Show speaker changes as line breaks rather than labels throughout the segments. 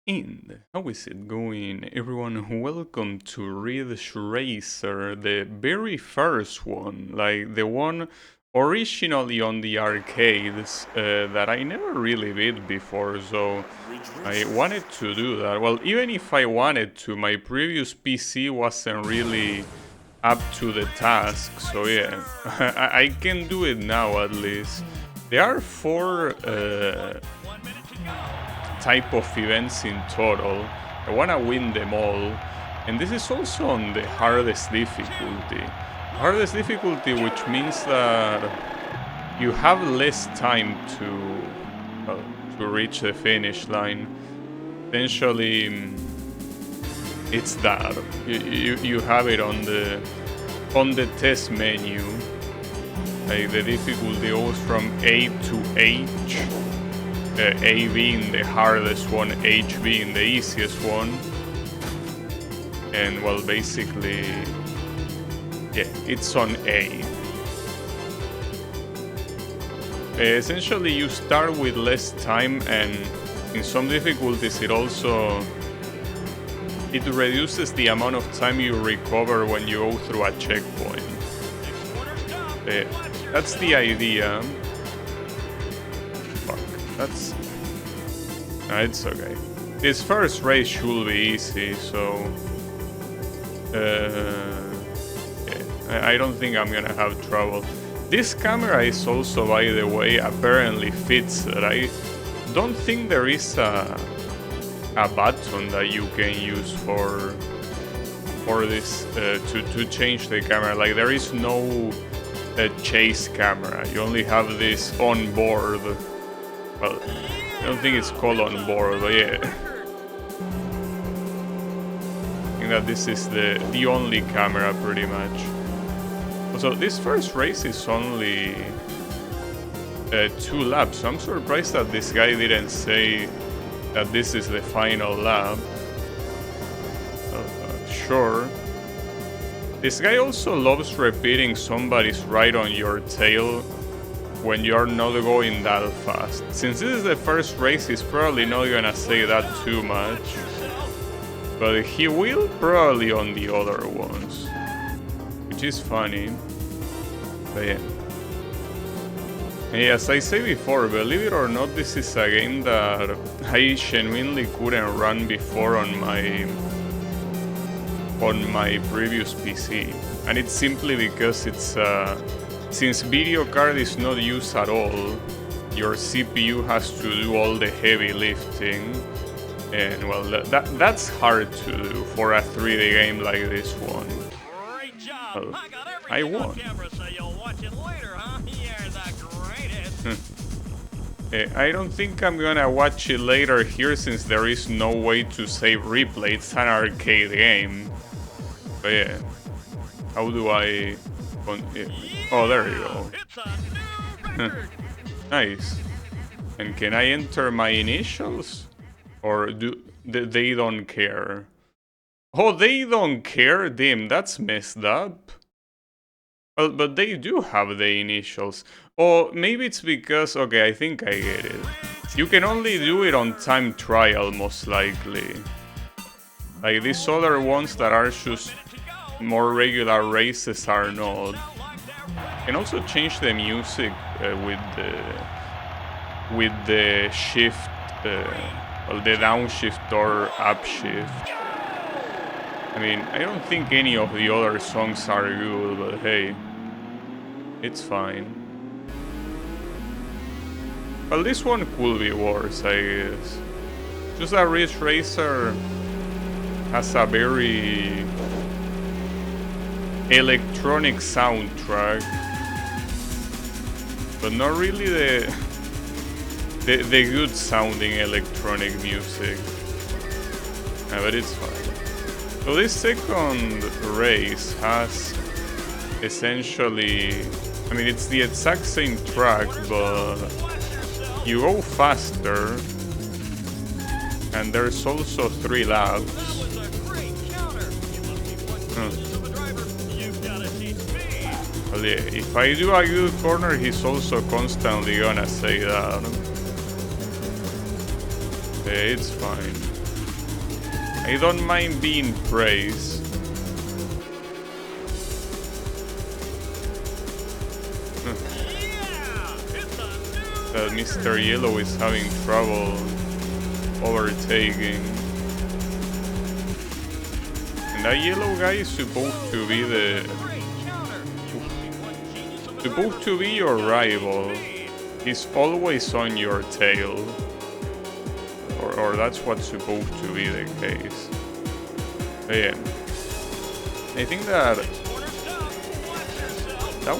And how is it going, everyone? Welcome to Ridge Racer, the very first one, like the one originally on the arcades that I never really did before, so I wanted to do that. Well, even if I wanted to, my previous PC wasn't really up to the task, so yeah, I can do it now at least. There are four type of events in total. I wanna win them all, and this is also on the hardest difficulty. Hardest difficulty, which means that you have less time to reach the finish line. Essentially, it's that you have it on the test menu. Like the difficulty goes from A to H. A being the hardest one, H being the easiest one. And well, basically, yeah, it's on A. Essentially, you start with less time, and in some difficulties it reduces the amount of time you recover when you go through a checkpoint. That's the idea. That's... it's okay. This first race should be easy, so... yeah, I don't think I'm gonna have trouble. This camera is also, by the way, apparently fits it. I don't think there is a button that you can use for this to change the camera. Like, there is no chase camera. You only have this on board. Well, I don't think it's called on board, but yeah. I think that this is the only camera, pretty much. So this first race is only 2 laps. So I'm surprised that this guy didn't say that this is the final lap. Sure. This guy also loves repeating somebody's right on your tail when you're not going that fast. Since this is the first race, he's probably not gonna say that too much, but he will probably on the other ones, which is funny. But yeah. Hey, as I said before, believe it or not, this is a game that I genuinely couldn't run before on my previous PC, and it's simply because it's since video card is not used at all, your CPU has to do all the heavy lifting, and well, that's hard to do for a 3D game like this one.
Great job.
Well,
I got
I
everything
won.
on camera, so you'll watch it later, huh? You're the greatest.
I don't think I'm gonna watch it later here, since there is no way to save replay. It's an arcade game. But yeah, how do I... Oh, there you go.
It's a new record.
Nice. And can I enter my initials? Or do they don't care? Oh, they don't care? Damn, that's messed up. Well, but they do have the initials. Oh, maybe it's because... Okay, I think I get it. You can only do it on time trial, most likely. Like, these other ones that are just more regular races are not. You can also change the music with the shift, well, the downshift or upshift. I mean, I don't think any of the other songs are good, but hey, it's fine. Well, this one could be worse, I guess. Just that Ridge Racer has a very electronic soundtrack, but not really the good sounding electronic music. But it's fine. So this second race has essentially, I mean, it's the exact same track, but you go faster, and there's also 3 laps. Well, yeah, if I do a good corner, he's also constantly gonna say that. Yeah, it's fine. I don't mind being praised. That Mr. Yellow is having trouble overtaking. And that yellow guy is supposed to be your rival. He's always on your tail. Or that's what's supposed to be the case. But yeah. I think that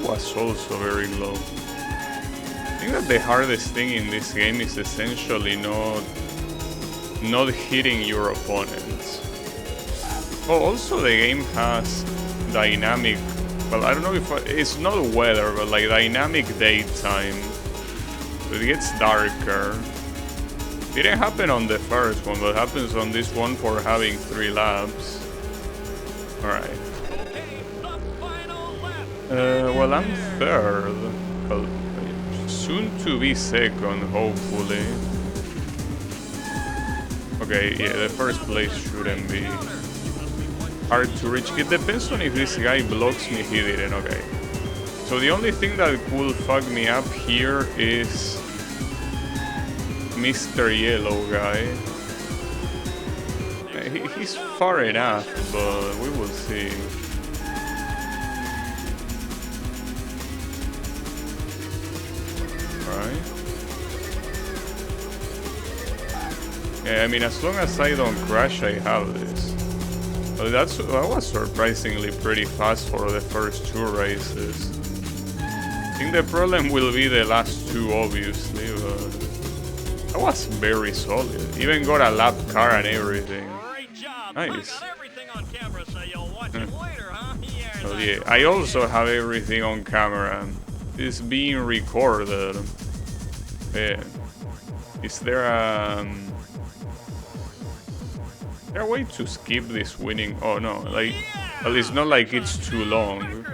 was also very low. I think that the hardest thing in this game is essentially not hitting your opponents. Oh, also the game has dynamic, well, I don't know if it's not weather, but like dynamic daytime. So it gets darker. Didn't happen on the first one, but happens on this one for having 3 laps. Alright. Well, I'm third. Well, soon to be second, hopefully. Okay, yeah, the first place shouldn't be hard to reach. It depends on if this guy blocks me. He didn't, okay. So the only thing that will fuck me up here is Mr. Yellow guy. He's far enough, but we will see. Right. Yeah, I mean, as long as I don't crash, I have this. But that was surprisingly pretty fast for the first 2 races. I think the problem will be the last 2, obviously, but that was very solid. Even got a lap car and everything. Nice. Well, yeah, I also have everything on camera. It's being recorded. Yeah. Is there a way to skip this winning? Oh no, like, well, it's not like it's too long.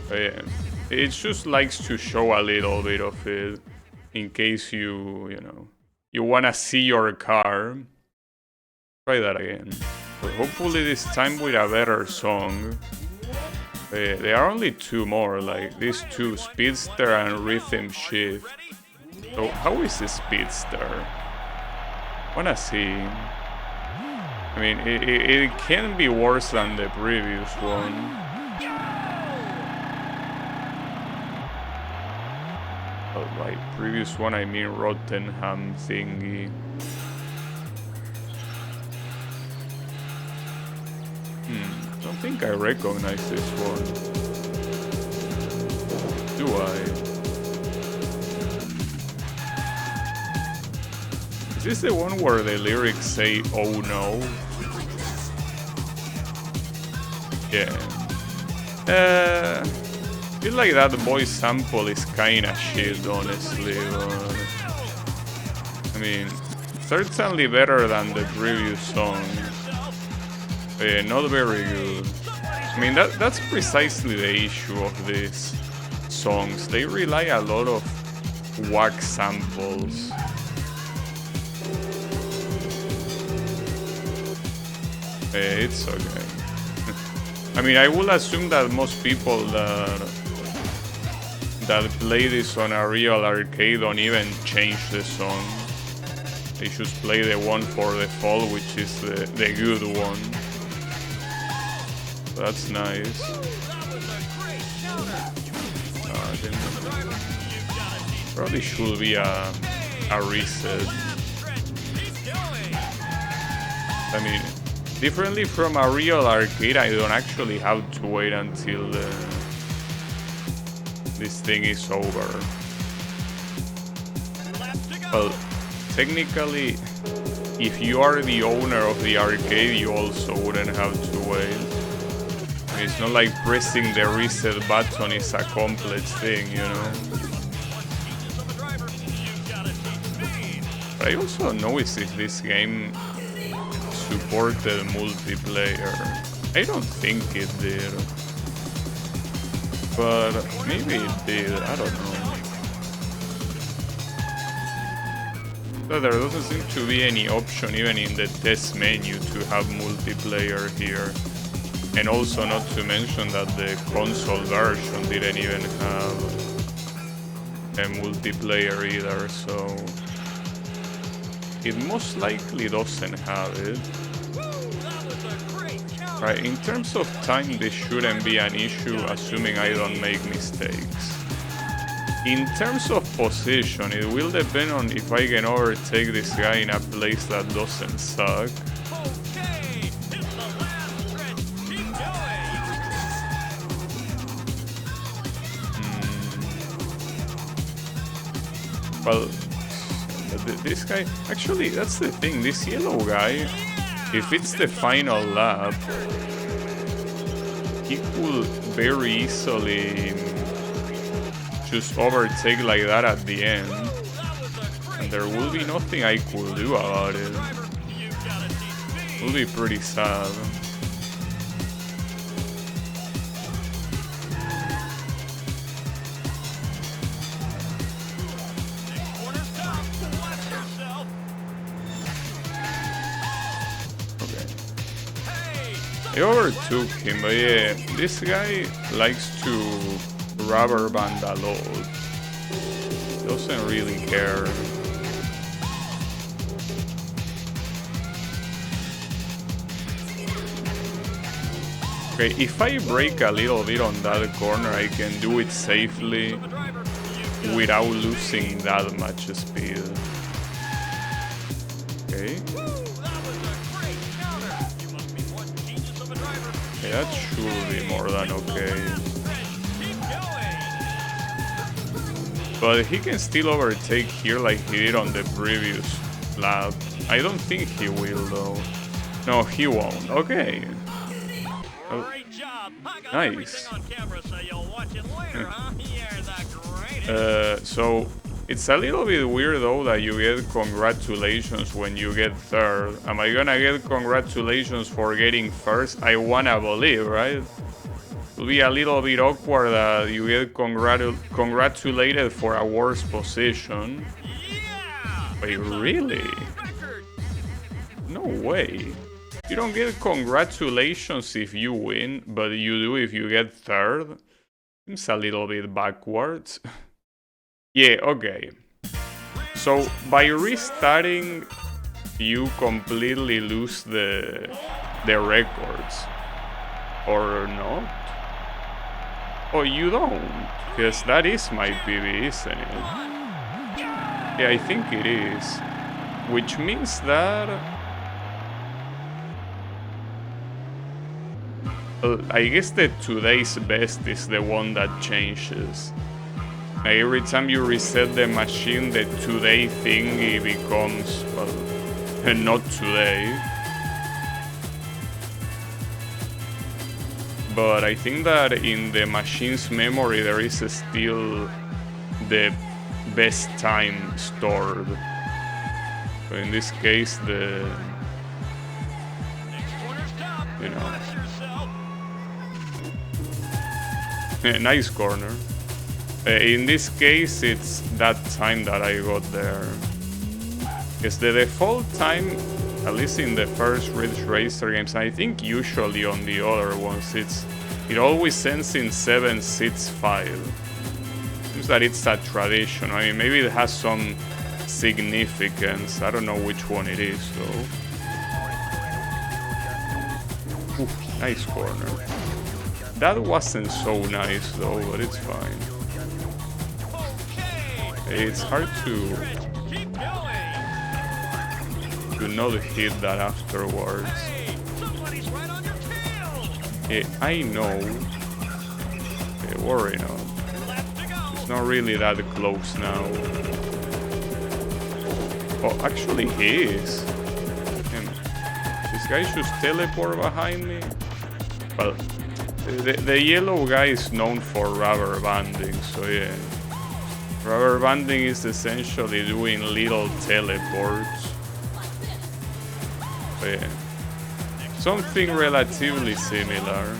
But yeah, it just likes to show a little bit of it in case you wanna see your car. Try that again. But hopefully this time with a better song. There are only 2 more, like these 2, Speedster and Rhythm Shift. So how is this Speedster? Wanna see. I mean, it can be worse than the previous one. Oh, by previous one I mean Rottenham thingy. I don't think I recognize this one. Do I? Is this the one where the lyrics say, "Oh no"? Yeah. I feel like that voice sample is kinda shit, honestly. But I mean, certainly better than the previous song. Not very good. I mean, that's precisely the issue of these songs. They rely a lot of whack samples. It's okay. I mean, I will assume that most people that play this on a real arcade don't even change the song. They just play the one for the fall, which is the good one. That's nice. Probably should be a reset. I mean, differently from a real arcade, I don't actually have to wait until this thing is over. Well, technically, if you are the owner of the arcade, you also wouldn't have to wait. It's not like pressing the reset button is a complex thing, you know? But I also noticed if this game supported multiplayer. I don't think it did. But maybe it did, I don't know. So there doesn't seem to be any option even in the test menu to have multiplayer here. And also not to mention that the console version didn't even have a multiplayer either, so it most likely doesn't have it. Right, in terms of time this shouldn't be an issue assuming I don't make mistakes. In terms of position, it will depend on if I can overtake this guy in a place that doesn't suck.
Okay, it's the last stretch. Keep going.
Well, this guy... Actually, that's the thing. This yellow guy, if it's the final lap, he could very easily just overtake like that at the end. And there will be nothing I could do about it. It will be pretty sad. I overtook him, but yeah, this guy likes to rubber band a lot. Doesn't really care. Okay, if I break a little bit on that corner, I can do it safely without losing that much speed. Okay. That should be more than okay. But he can still overtake here like he did on the previous lap. I don't think he will though. No, he won't. Okay. Oh. Nice. So it's a little bit weird though that you get congratulations when you get third. Am I gonna get congratulations for getting first? I wanna believe, right? It'll be a little bit awkward that you get congratulated for a worse position. Wait, really? No way. You don't get congratulations if you win, but you do if you get third. Seems a little bit backwards. Yeah, okay. So by restarting, you completely lose the records, or not? Oh, you don't, because that is my PB, isn't it? Yeah, I think it is, which means that I guess that today's best is the one that changes. Every time you reset the machine, the today thingy becomes, well, not today. But I think that in the machine's memory there is still the best time stored. So in this case, the, you know, nice corner. In this case, it's that time that I got there. It's the default time, at least in the first Ridge Racer games. I think usually on the other ones, it always ends in 765. Seems that it's a tradition. I mean, maybe it has some significance. I don't know which one it is, though. Ooh, nice corner. That wasn't so nice, though, but it's fine. It's hard to not hit that afterwards. Yeah, I know. Okay, worry not. It's not really that close now. Oh, actually he is. Damn. This guy should teleport behind me. Well, the yellow guy is known for rubber banding, so yeah. Rubber banding is essentially doing little teleports. So yeah. Something relatively similar.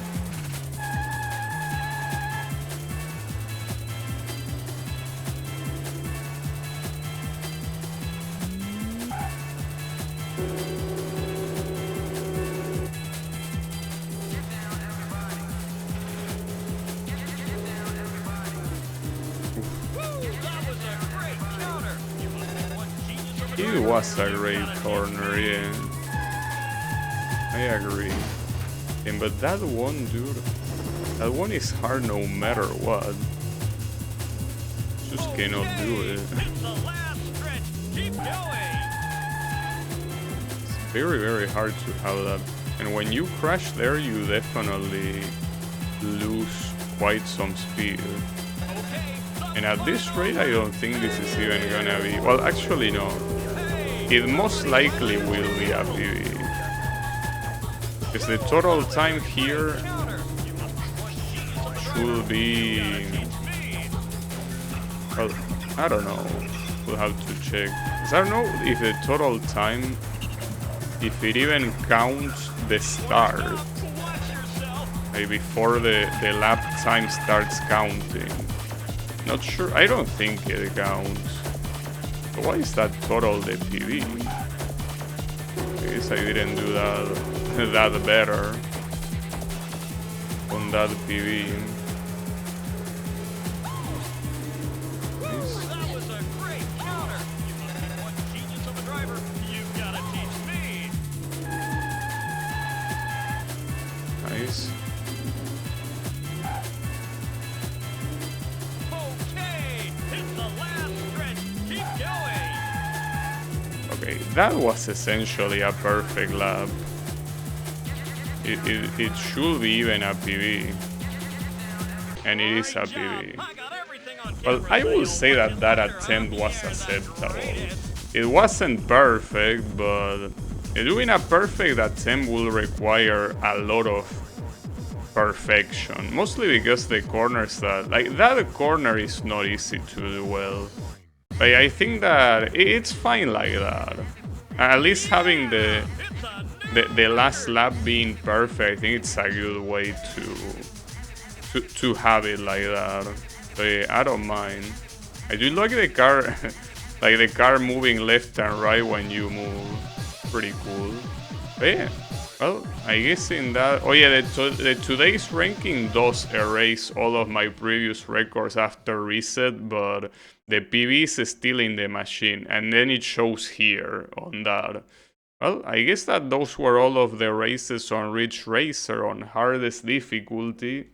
It was a great corner, yeah. I agree. But that one, dude, that one is hard no matter what. Just cannot do it. It's very, very hard to have that. And when you crash there, you definitely lose quite some speed. And at this rate, I don't think this is even gonna be... Well, actually, no. It most likely will be a PB. Because the total time here should be... Well, I don't know. We'll have to check. Because I don't know if the total time, if it even counts the start. Like before the lap time starts counting. Not sure. I don't think it counts. So why is that total the PB? I guess I didn't do that better on that PB.
That was a great counter. You must be one genius of a driver. You've got to teach me.
Nice.
Okay, it's the last stretch. Keep going.
Okay, that was essentially a perfect lap. It should be even a PB. And it is a PB.
I got everything on
Well, I will say that that attempt was acceptable. It wasn't perfect, but doing a perfect attempt will require a lot of perfection. Mostly because the corners that corner is not easy to do well. Like, I think that it's fine like that. At least having the last lap being perfect, I think it's a good way to have it like that. So yeah, I don't mind. I do like the car, like the car moving left and right when you move. Pretty cool. But yeah, well, I guess in that... Oh yeah, the today's ranking does erase all of my previous records after reset, but the PB is still in the machine, and then it shows here on that. Well, I guess that those were all of the races on Ridge Racer on hardest difficulty.